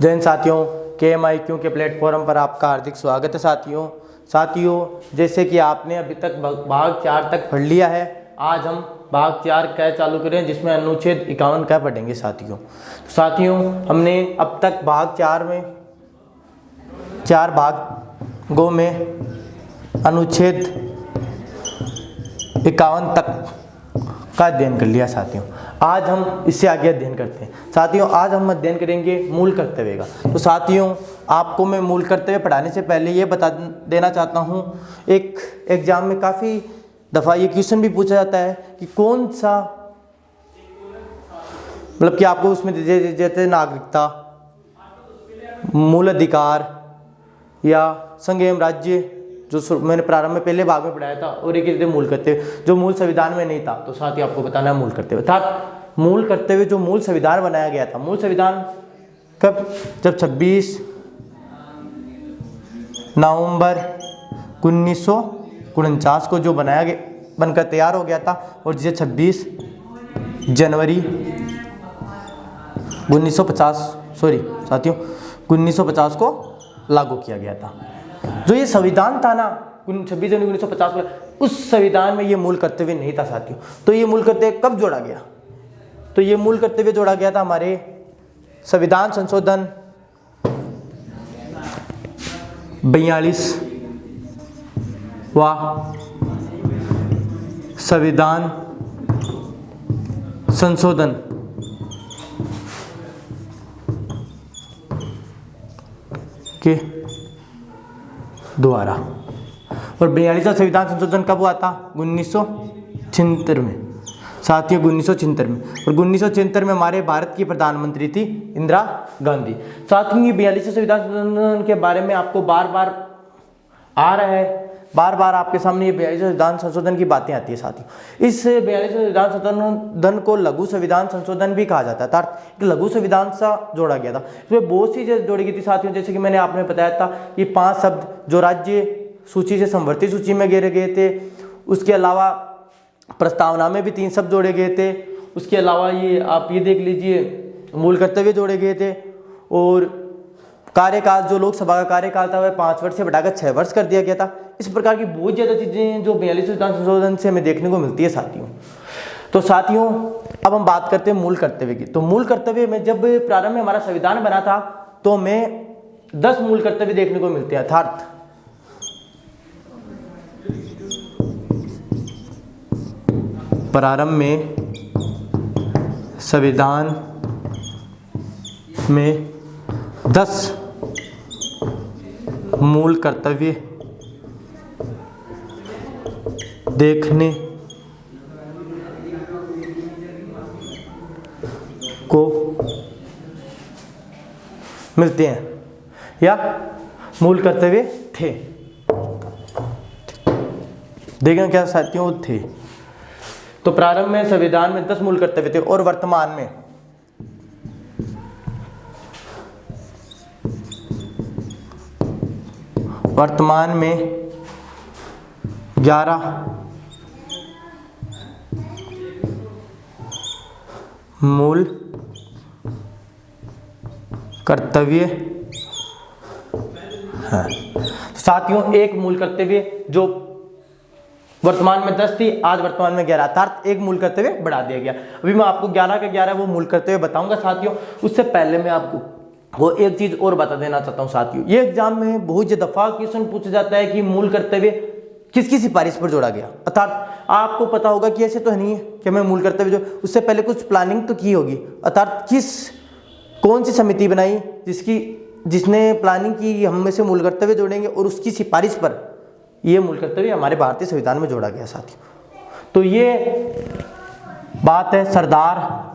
जय हिंद साथियों, KMIQ के प्लेटफॉर्म पर आपका हार्दिक स्वागत है। साथियों जैसे कि आपने अभी तक भाग 4 तक पढ़ लिया है, आज हम भाग 4 क चालू करें जिसमें अनुच्छेद 51 क पढ़ेंगे। साथियों हमने अब तक भाग 4 में 4 भागों में अनुच्छेद 51 तक का अध्ययन कर लिया। साथियों आज हम इससे आगे अध्ययन करते हैं। साथियों आज हम अध्ययन करेंगे मूल कर्तव्य का। तो साथियों आपको मैं मूल कर्तव्य पढ़ाने से पहले ये बता देना चाहता हूँ, एक एग्जाम में काफ़ी दफ़ा ये क्वेश्चन भी पूछा जाता है कि कौन सा, मतलब कि आपको उसमें जैसे नागरिकता, मूल अधिकार या संघ एवं राज्य, जो मैंने प्रारंभ में पहले भाग में पढ़ाया था, और एक मूल कर्तव्य जो मूल संविधान में नहीं था। तो साथ ही आपको बताना है मूल कर्तव्य, अर्थात मूल कर्तव्य जो मूल संविधान बनाया गया था। मूल संविधान कब? जब 26 नवंबर 1949 को जो बनाया गया, बनकर तैयार हो गया था, और जिसे 26 जनवरी 1950 को लागू किया गया था। जो ये संविधान था ना 26 जनवरी 1950 को, उस संविधान में ये मूल कर्तव्य नहीं था साथियों। तो ये मूल कर्तव्य कब जोड़ा गया? तो ये मूल कर्तव्य जोड़ा गया था हमारे संविधान संशोधन 42 संविधान संशोधन के द्वारा। और 42वां संविधान संशोधन कब हुआ था? 1976 में साथियों, 1976 में। और 1976 में हमारे भारत की प्रधानमंत्री थी इंदिरा गांधी। साथियों ये 42वें संविधान संशोधन के बारे में आपको बार बार आ रहा है, बार बार आपके सामने ये 42वें संविधान संशोधन की बातें आती है। साथियों इस 42वें संविधान संशोधन को लघु संविधान संशोधन भी कहा जाता है, अर्थात एक लघु संविधान सा जोड़ा गया था। इसमें बहुत सी चीजें जोड़ी गई थी साथियों, जैसे कि मैंने आपने बताया था ये 5 शब्द जो राज्य सूची से संवर्ती सूची में गिरे गए थे। उसके अलावा प्रस्तावना में भी 3 शब्द जोड़े गए थे। उसके अलावा ये आप ये देख लीजिए मूल कर्तव्य जोड़े गए थे। और कार्यकाल, जो लोकसभा का कार्यकाल था, वह 5 वर्ष से बढ़ाकर 6 वर्ष कर दिया गया था। इस प्रकार की बहुत ज़्यादा चीज़ें जो 42वें संविधान संशोधन से हमें देखने को मिलती है साथियों। तो साथियों अब हम बात करते हैं मूल कर्तव्य की। तो मूल कर्तव्य में जब प्रारंभ में हमारा संविधान बना था तो हमें 10 मूल कर्तव्य देखने को मिलते हैं, अर्थात प्रारंभ में संविधान में 10 मूल कर्तव्य देखने को मिलते हैं, या मूल कर्तव्य थे। देखें क्या साथियों थे। तो प्रारंभ में संविधान में 10 मूल कर्तव्य थे, और वर्तमान में 11 मूल कर्तव्य हैं। साथियों एक मूल कर्तव्य जो वर्तमान में 10 थी, आज वर्तमान में 11, अर्थात एक मूल कर्तव्य बढ़ा दिया गया। अभी मैं आपको 11 के 11 वो मूल कर्तव्य बताऊंगा साथियों। उससे पहले मैं आपको वो एक चीज और बता देना चाहता हूं साथियों। ये एग्जाम में बहुत दफा क्वेश्चन पूछा जाता है कि मूल कर्तव्य किसकी सिफारिश पर जोड़ा गया। अर्थात आपको पता होगा कि ऐसे तो नहीं है कि मैं मूल कर्तव्य जो, उससे पहले कुछ प्लानिंग तो की होगी, अर्थात कौन सी समिति बनाई जिसने प्लानिंग की हम में से मूल कर्तव्य जोड़ेंगे, और उसकी सिफारिश पर ये मूल कर्तव्य हमारे भारतीय संविधान में जोड़ा गया साथियों। तो ये बात है सरदार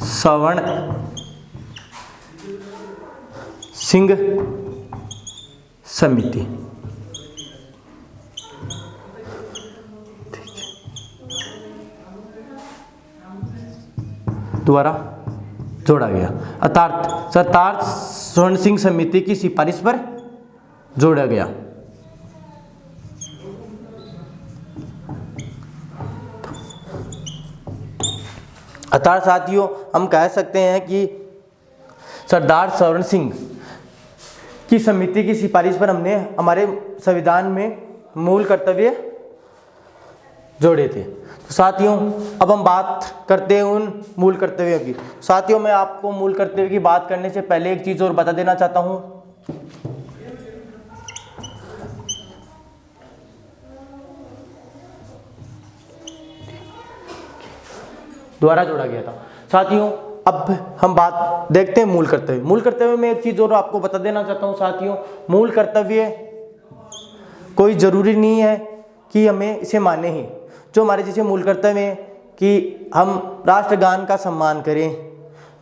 सवर्ण सिंह समिति द्वारा जोड़ा गया, अर्थात सरदार स्वर्ण सिंह समिति की सिफारिश पर जोड़ा गया। अर्थात साथियों हम कह सकते हैं कि सरदार सवर्ण सिंह की समिति की सिफारिश पर हमने हमारे संविधान में मूल कर्तव्य जोड़े थे। तो साथियों अब हम बात करते हैं उन मूल कर्तव्यों की। साथियों मैं आपको मूल कर्तव्य की बात करने से पहले एक चीज़ और बता देना चाहता हूँ। द्वारा जोड़ा गया था। साथियों अब हम बात देखते हैं मूल कर्तव्य। मूल कर्तव्य में एक चीज़ और आपको बता देना चाहता हूँ साथियों, मूल कर्तव्य कोई ज़रूरी नहीं है कि हमें इसे माने ही। जो हमारे जैसे मूल कर्तव्य है कि हम राष्ट्रगान का सम्मान करें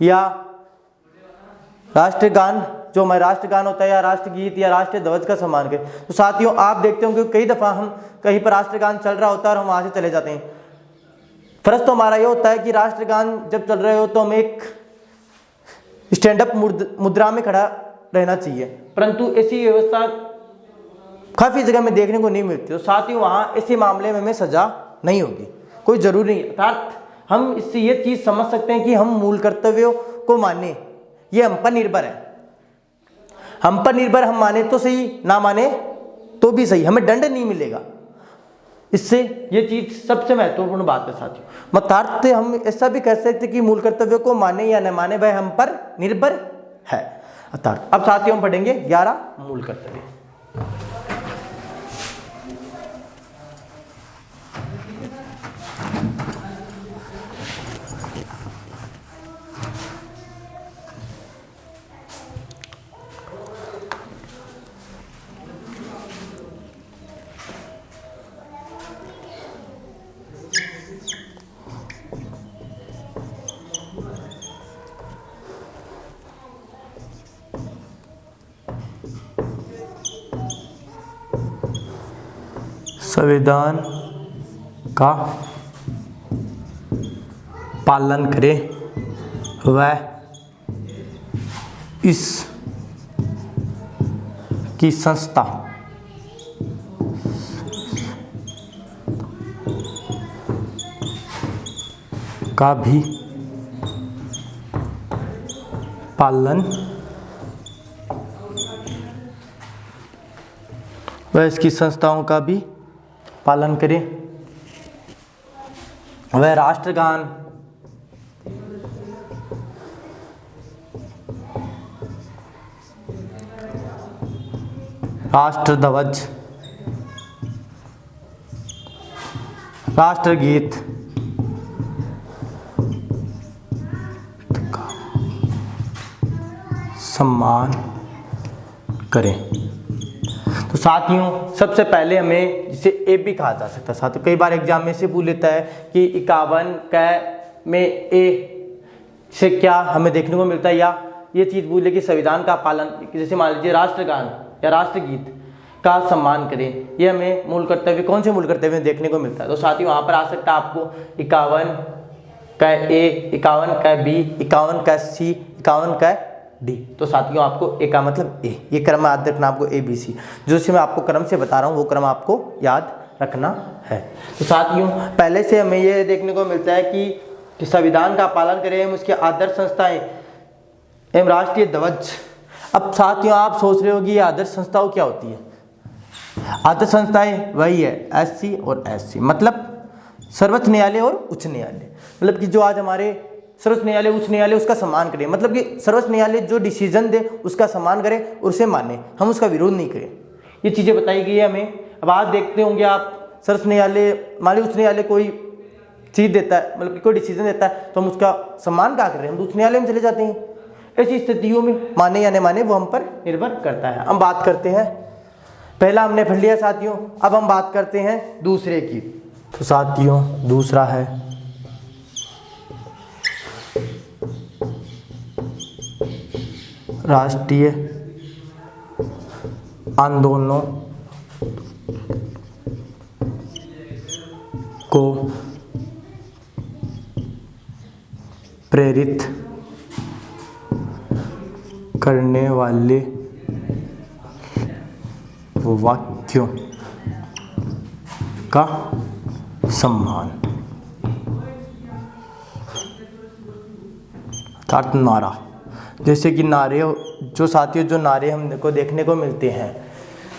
या राष्ट्रगान जो हमारा राष्ट्रगान होता है या राष्ट्रगीत या राष्ट्रीय ध्वज का सम्मान करें। तो साथियों आप देखते होंगे कई दफ़ा हम कहीं पर राष्ट्रगान चल रहा होता है और हम वहाँ से चले जाते हैं। फर्ज तो हमारा ये होता है कि राष्ट्रगान जब चल रहे हो तो हमें एक स्टैंड अप मुद्रा में खड़ा रहना चाहिए, परंतु ऐसी व्यवस्था काफ़ी जगह में देखने को नहीं मिलती। तो साथ ही वहाँ ऐसे मामले में हमें सजा नहीं होगी, कोई ज़रूरी नहीं। अर्थात हम इससे ये चीज़ समझ सकते हैं कि हम मूल कर्तव्यों को माने, ये हम पर निर्भर है। हम पर निर्भर, हम माने तो सही, ना माने तो भी सही, हमें दंड नहीं मिलेगा। इससे ये चीज़ सबसे महत्वपूर्ण बात है साथियों। मतार्थ हम ऐसा भी कह सकते हैं कि मूल कर्तव्यों को माने या न माने वह हम पर निर्भर है। अर्थात अब साथियों हम पढ़ेंगे 11 मूल कर्तव्य। संविधान का पालन करें व इस की संस्था का भी पालन व इसकी संस्थाओं का भी पालन करें। वह राष्ट्रगान, राष्ट्रध्वज, राष्ट्रगीत का सम्मान करें। तो साथियों सबसे पहले हमें जिसे ए भी कहा जा सकता है साथियों, कई बार एग्जाम में से पूछ लेता है कि 51 क में ए से क्या हमें देखने को मिलता है, या ये चीज़ बोले कि संविधान का पालन, जैसे मान लीजिए राष्ट्रगान या राष्ट्रगीत का सम्मान करें, ये हमें मूल कर्तव्य कौन से मूल कर्तव्य में देखने को मिलता है। तो साथियों वहाँ पर आ सकता है आपको 51 का ए, 51 का बी, 51 का सी, 51 का डी। तो साथियों आपको ए का मतलब ए, ये क्रम याद रखना आपको ए बी सी, जो से मैं आपको क्रम से बता रहा हूँ वो क्रम आपको याद रखना है। तो साथियों पहले से हमें ये देखने को मिलता है कि संविधान का पालन करें एवं उसके आदर्श संस्थाएं एवं राष्ट्रीय ध्वज। अब साथियों आप सोच रहे हो कि ये आदर्श संस्थाओं क्या होती है। आदर्श संस्थाएं वही है एससी और एससी, मतलब सर्वोच्च न्यायालय और उच्च न्यायालय, मतलब कि जो आज हमारे सर्वोच्च न्यायालय उच्च न्यायालय उसका सम्मान करें, मतलब कि सर्वोच्च न्यायालय जो डिसीजन दे उसका सम्मान करें और उसे माने, हम उसका विरोध नहीं करें। ये चीज़ें बताई गई है हमें। अब आज देखते होंगे आप सर्वोच्च न्यायालय मान लीजिए उच्च न्यायालय कोई चीज़ देता है, मतलब कि कोई डिसीजन देता है तो हम उसका सम्मान क्या कर रहे हैं, हम उच्च न्यायालय में चले जाते हैं। ऐसी स्थितियों में माने या न माने वो हम पर निर्भर करता है। हम बात करते हैं, पहला हमने पढ़ लिया साथियों, अब हम बात करते हैं दूसरे की। तो साथियों दूसरा है राष्ट्रीय आंदोलनों को प्रेरित करने वाले वाक्यों का सम्मान। अर्थात नारा, जैसे कि नारे जो साथियों जो नारे हमको देखने को मिलते हैं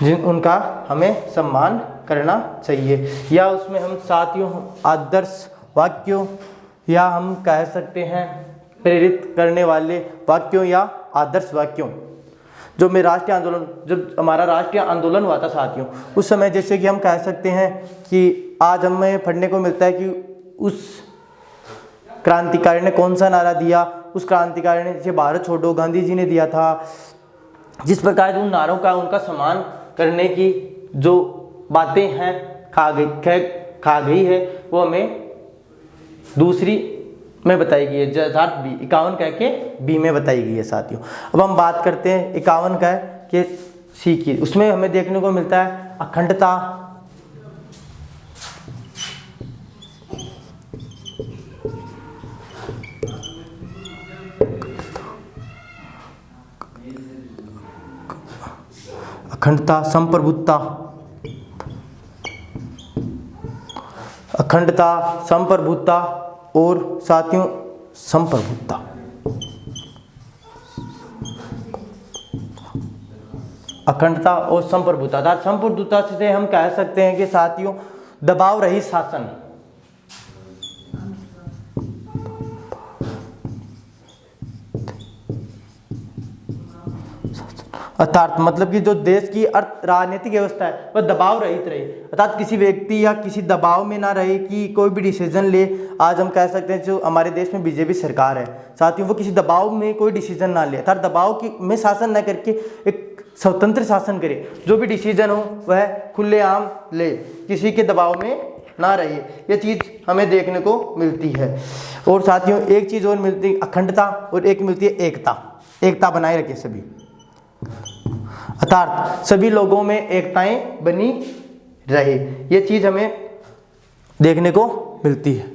जिन उनका हमें सम्मान करना चाहिए, या उसमें हम साथियों आदर्श वाक्यों या हम कह सकते हैं प्रेरित करने वाले वाक्यों या आदर्श वाक्यों। जो में राष्ट्रीय आंदोलन, जब हमारा राष्ट्रीय आंदोलन हुआ था साथियों, उस समय जैसे कि हम कह सकते हैं कि आज हमें पढ़ने को मिलता है कि उस क्रांतिकारी ने कौन सा नारा दिया, उस क्रांतिकारी ने जैसे भारत छोड़ो गांधी जी ने दिया था। जिस प्रकार उन नारों का उनका सम्मान करने की जो बातें हैं खा गई है वो हमें दूसरी में बताई गई है, अर्थात बी 51 कह के बी में बताई गई है साथियों। अब हम बात करते हैं 51 कह के सी की, उसमें हमें देखने को मिलता है अखंडता, संप्रभुता और साथियों संप्रभुता। अखंडता और संप्रभुता, अर्थात संप्रभुता से हम कह सकते हैं कि साथियों दबाव रहित शासन, अर्थात मतलब कि जो देश की अर्थ राजनीतिक व्यवस्था है वह दबाव रहित रहे, अर्थात किसी व्यक्ति या किसी दबाव में ना रहे कि कोई भी डिसीजन ले। आज हम कह सकते हैं जो हमारे देश में बीजेपी सरकार है साथियों, वो किसी दबाव में कोई डिसीजन ना ले, अर्थात दबाव की में शासन न करके एक स्वतंत्र शासन करे, जो भी डिसीजन हो वह खुलेआम ले, किसी के दबाव में ना रहे। ये चीज़ हमें देखने को मिलती है। और साथियों एक चीज़ और मिलती है अखंडता, और एक मिलती है एकता बनाए रखे सभी, अर्थात सभी लोगों में एकताएं बनी रहे, ये चीज हमें देखने को मिलती है।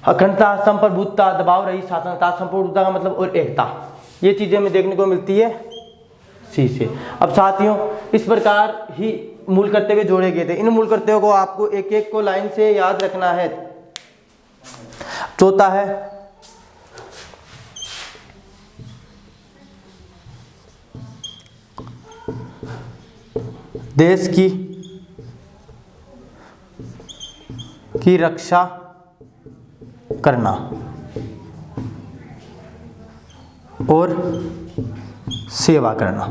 अखंडता, संप्रभुता, दबाव रही शासनता, संप्रभुता का मतलब और एकता, ये चीजें हमें देखने को मिलती है सी से। अब साथियों इस प्रकार ही मूल कर्तव्य जोड़े गए थे, इन मूल कर्तव्यों को आपको एक एक को लाइन से याद रखना है। चौथा है देश की रक्षा करना और सेवा करना।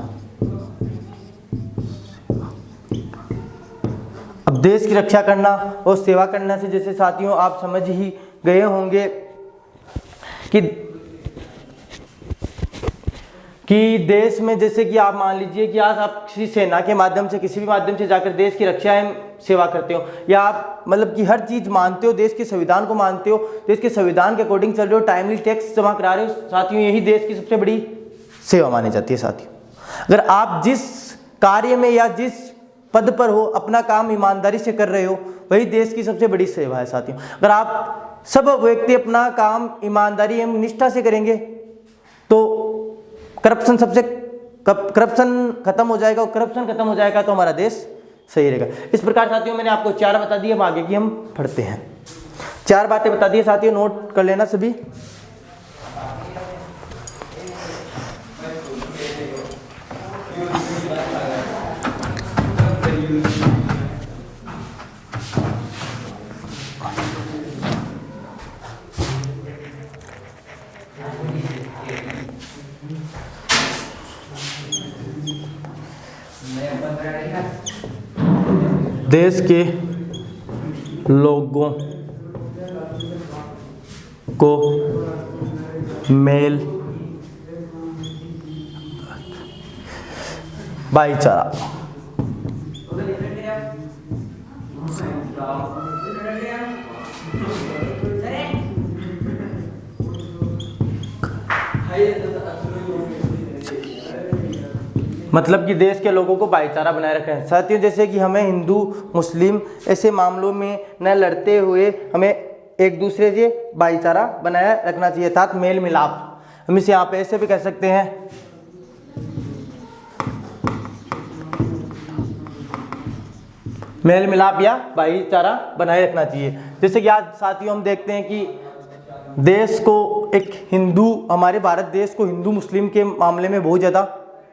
अब देश की रक्षा करना और सेवा करना से जैसे साथियों आप समझ ही गए होंगे कि देश में जैसे कि आप मान लीजिए कि आज आप किसी सेना के माध्यम से किसी भी माध्यम से जाकर देश की रक्षा एवं सेवा करते हो, या आप मतलब कि हर चीज़ मानते हो, देश के संविधान को मानते हो, देश के संविधान के अकॉर्डिंग चल रहे हो, टाइमली टैक्स जमा करा रहे हो साथियों, यही देश की सबसे बड़ी सेवा मानी जाती है साथियों। अगर आप जिस कार्य में या जिस पद पर हो अपना काम ईमानदारी से कर रहे हो वही देश की सबसे बड़ी सेवा है साथियों। अगर आप सब व्यक्ति अपना काम ईमानदारी एवं निष्ठा से करेंगे तो करप्शन खत्म हो जाएगा, और करप्शन खत्म हो जाएगा तो हमारा देश सही रहेगा। इस प्रकार साथियों मैंने आपको 4 बता दिए, अब आगे की हम पढ़ते हैं। 4 बातें बता दी साथियों, नोट कर लेना सभी। देश के लोगों को मेल भाईचारा मतलब कि देश के लोगों को भाईचारा बनाए रखें साथियों। जैसे कि हमें हिंदू मुस्लिम ऐसे मामलों में न लड़ते हुए हमें एक दूसरे से भाईचारा बनाए रखना चाहिए, अर्थात मेल मिलाप। हम इसे यहाँ पे ऐसे भी कह सकते हैं मेल मिलाप या भाईचारा बनाए रखना चाहिए। जैसे कि आज साथियों हम देखते हैं कि देश को एक हिंदू, हमारे भारत देश को हिंदू मुस्लिम के मामले में बहुत ज़्यादा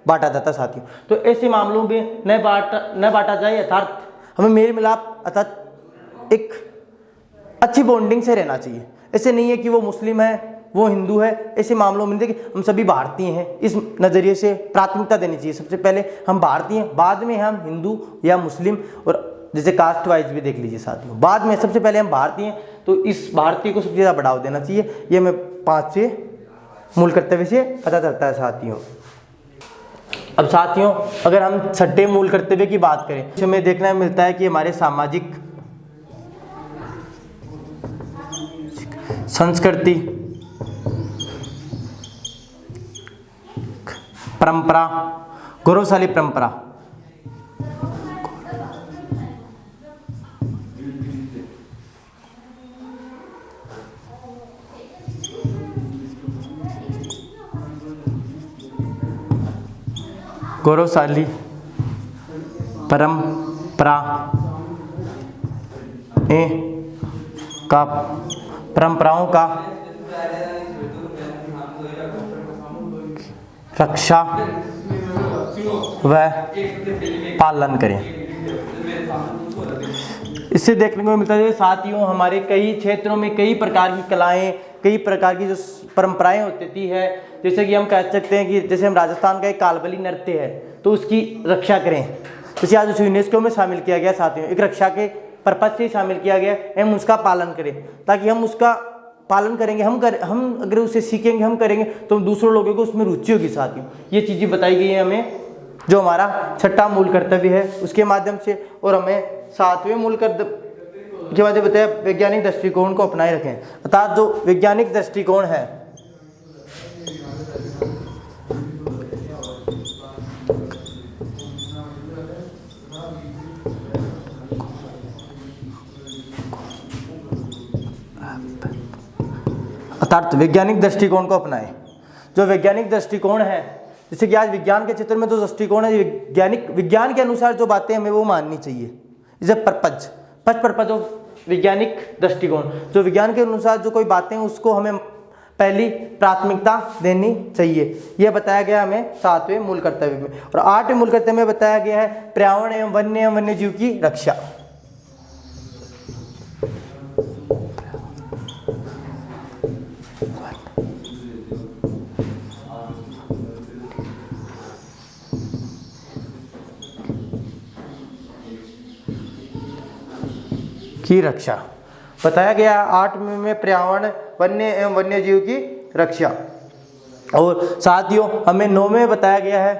बांटा जाता है साथियों। तो ऐसे मामलों में न बांटा जाए, अर्थात हमें मेल मिलाप अर्थात एक अच्छी बॉन्डिंग से रहना चाहिए। ऐसे नहीं है कि वो मुस्लिम है वो हिंदू है, ऐसे मामलों में देखिए हम सभी भारतीय हैं, इस नज़रिए से प्राथमिकता देनी चाहिए। सबसे पहले हम भारतीय हैं, बाद में हम हिंदू या मुस्लिम, और जैसे कास्ट वाइज भी देख लीजिए साथियों, बाद में सबसे पहले हम भारतीय हैं, तो इस भारतीय को सबसे ज़्यादा बढ़ावा देना चाहिए। ये हमें 5 से मूल कर्तव्य से पता चलता है साथियों। अब साथियों अगर हम 6ठे मूल कर्तव्य की बात करें तो हमें देखने में मिलता है कि हमारे सामाजिक संस्कृति, परंपरा, गौरवशाली परंपरा, गौरवशाली परंपरा का परंपराओं का रक्षा व पालन करें। इससे देखने को मिलता है साथियों हमारे कई क्षेत्रों में कई प्रकार की कलाएं, कई प्रकार की जो परंपराएं होती है, जैसे कि हम कह सकते हैं कि जैसे हम राजस्थान का एक कालबली नृत्य है तो उसकी रक्षा करें। जैसे आज उसे यूनेस्को में शामिल किया गया साथियों, एक रक्षा के पर्पज से शामिल किया गया, हम उसका पालन करें, ताकि हम उसका पालन करेंगे, हम अगर उसे सीखेंगे, हम करेंगे तो दूसरों लोगों को उसमें रुचि होगी साथियों। ये चीज़ें बताई गई है हमें, जो हमारा 6ठा मूल कर्तव्य है उसके माध्यम से। और हमें 7वें मूल कर्तव्य के माध्यम बताया वैज्ञानिक दृष्टिकोण को अपनाए रखें, अर्थात जो वैज्ञानिक दृष्टिकोण है अर्थात वैज्ञानिक दृष्टिकोण को अपनाएं। जो वैज्ञानिक दृष्टिकोण है, जैसे कि आज विज्ञान के क्षेत्र में जो दृष्टिकोण है, विज्ञान के अनुसार जो बातें हमें वो माननी चाहिए। इसे पर्पज ऑफ वैज्ञानिक दृष्टिकोण, जो विज्ञान के अनुसार जो कोई बातें उसको हमें पहली प्राथमिकता देनी चाहिए। यह बताया गया हमें 7वें मूल कर्तव्य में। और 8वें मूल कर्तव्य में बताया गया है पर्यावरण एवं वन्य जीव की रक्षा। की रक्षा बताया गया 8 में पर्यावरण वन्य एवं वन्य जीव की रक्षा। और साथियों हमें 9 में बताया गया है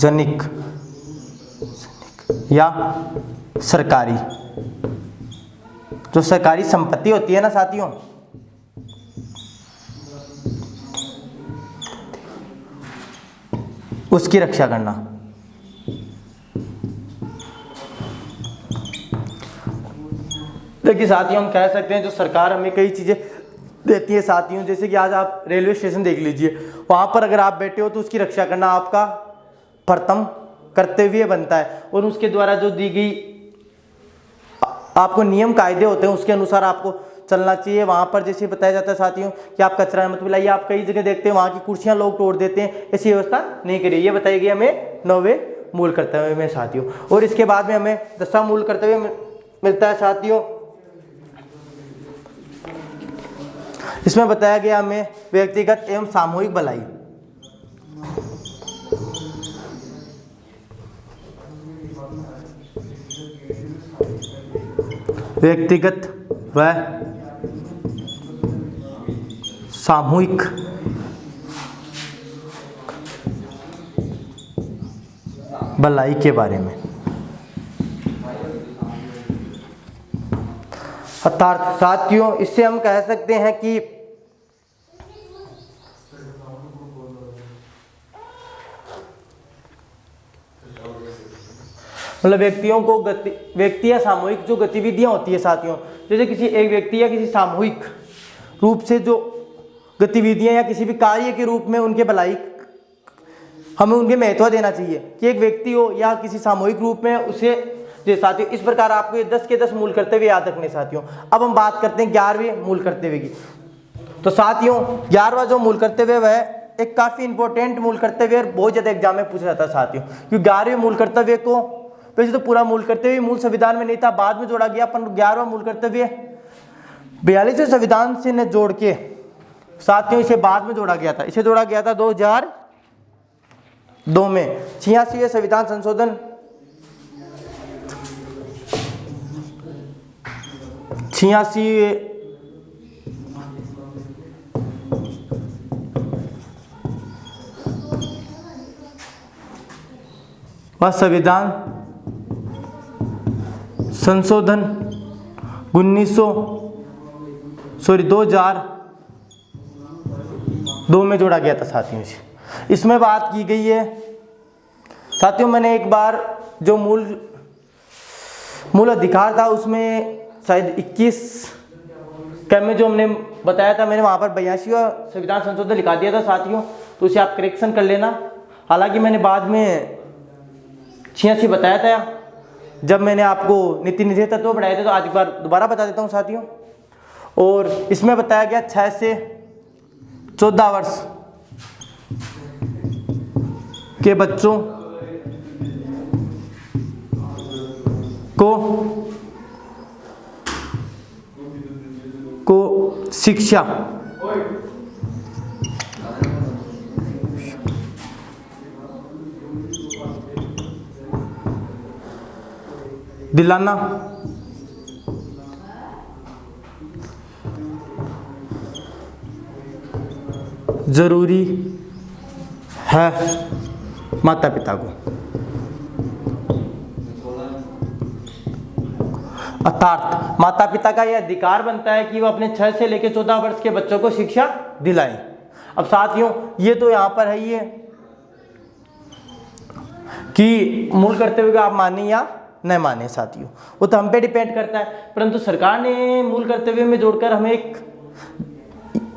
सार्वजनिक या सरकारी, जो सरकारी संपत्ति होती है ना साथियों, उसकी रक्षा करना। देखिए साथियों हम कह सकते हैं जो सरकार हमें कई चीज़ें देती है साथियों, जैसे कि आज आप रेलवे स्टेशन देख लीजिए, वहाँ पर अगर आप बैठे हो तो उसकी रक्षा करना आपका प्रथम कर्तव्य बनता है। और उसके द्वारा जो दी गई आपको नियम कायदे होते हैं उसके अनुसार आपको चलना चाहिए। वहाँ पर जैसे बताया जाता है साथियों कि आप कचरा मत मिलाइए। आप कई जगह देखते हैं वहाँ की कुर्सियाँ लोग तोड़ देते हैं, ऐसी व्यवस्था नहीं करिए। ये बताई गई हमें 9वें मूल कर्तव्य में साथियों। और इसके बाद में हमें 10वां मूल कर्तव्य मिलता है साथियों, इसमें बताया गया हमें व्यक्तिगत एवं सामूहिक भलाई। व्यक्तिगत व सामूहिक भलाई के बारे में, अर्थात साथियों इससे हम कह सकते हैं कि मतलब व्यक्तियों को व्यक्ति या सामूहिक जो गतिविधियां होती है साथियों, जैसे किसी एक व्यक्ति या किसी सामूहिक रूप से जो गतिविधियां या किसी भी कार्य के रूप में उनके भलाई हमें उनके महत्व देना चाहिए कि एक व्यक्ति हो या किसी सामूहिक रूप में उसे दे। साथियों इस प्रकार आपको ये 10 के 10 मूल कर्तव्य याद रखने। साथियों अब हम बात करते हैं 11वें मूल कर्तव्य की। तो साथियों 11वां जो मूल कर्तव्य वह एक काफी इंपॉर्टेंट मूल कर्तव्य और बहुत ज्यादा एग्जाम में पूछा जाता है साथियों, क्योंकि 11वें मूल कर्तव्य को वैसे तो पूरा मूल कर्तव्य मूल संविधान में नहीं था, बाद में जोड़ा गया, पर 11वां मूल कर्तव्य 42वें संविधान से न जोड़ के साथियों इसे बाद में जोड़ा गया था। इसे जोड़ा गया था 2002 में 86वें संविधान संशोधन 86वें संविधान संशोधन 2002 में जोड़ा गया था साथियों से। इसमें बात की गई है साथियों, मैंने एक बार जो मूल अधिकार था उसमें शायद 21 क्रम में जो हमने बताया था, मैंने वहाँ पर 82वां संविधान संशोधन लिखा दिया था साथियों, तो उसे आप करेक्शन कर लेना। हालांकि मैंने बाद में 86 बताया था जब मैंने आपको नीति निधेय तत्व पढ़ाए थे, तो आज एक बार दोबारा बता देता हूँ साथियों। और इसमें बताया गया 6 से 14 वर्ष के बच्चों को शिक्षा दिलाना जरूरी है माता पिता को। अर्थात माता पिता का यह अधिकार बनता है कि वो अपने 6 से लेकर 14 वर्ष के बच्चों को शिक्षा दिलाएं। अब साथियों ये तो यहाँ पर है ही है कि मूल कर्तव्य को आप माने या न माने साथियों, वो तो हम पे डिपेंड करता है। परंतु सरकार ने मूल कर्तव्य में जोड़कर हमें एक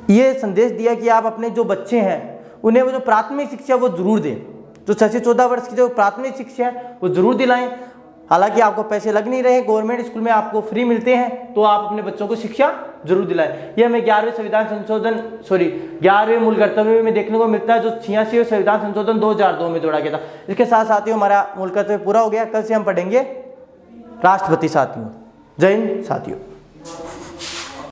ये संदेश दिया कि आप अपने जो बच्चे हैं उन्हें वो जो प्राथमिक शिक्षा वो जरूर दें, जो 6 से 14 वर्ष की जो प्राथमिक शिक्षा है वो जरूर दिलाएं। हालांकि आपको पैसे लग नहीं रहे, गवर्नमेंट स्कूल में आपको फ्री मिलते हैं, तो आप अपने बच्चों को शिक्षा जरूर दिलाएं। ये हमें 11वें मूल कर्तव्य में देखने को मिलता है, जो 86वें संविधान संशोधन 2002 में जोड़ा गया था। इसके साथ साथियों हमारा मूल कर्तव्य पूरा हो गया। कल से हम पढ़ेंगे राष्ट्रपति साथियों। जय हिंद साथियों।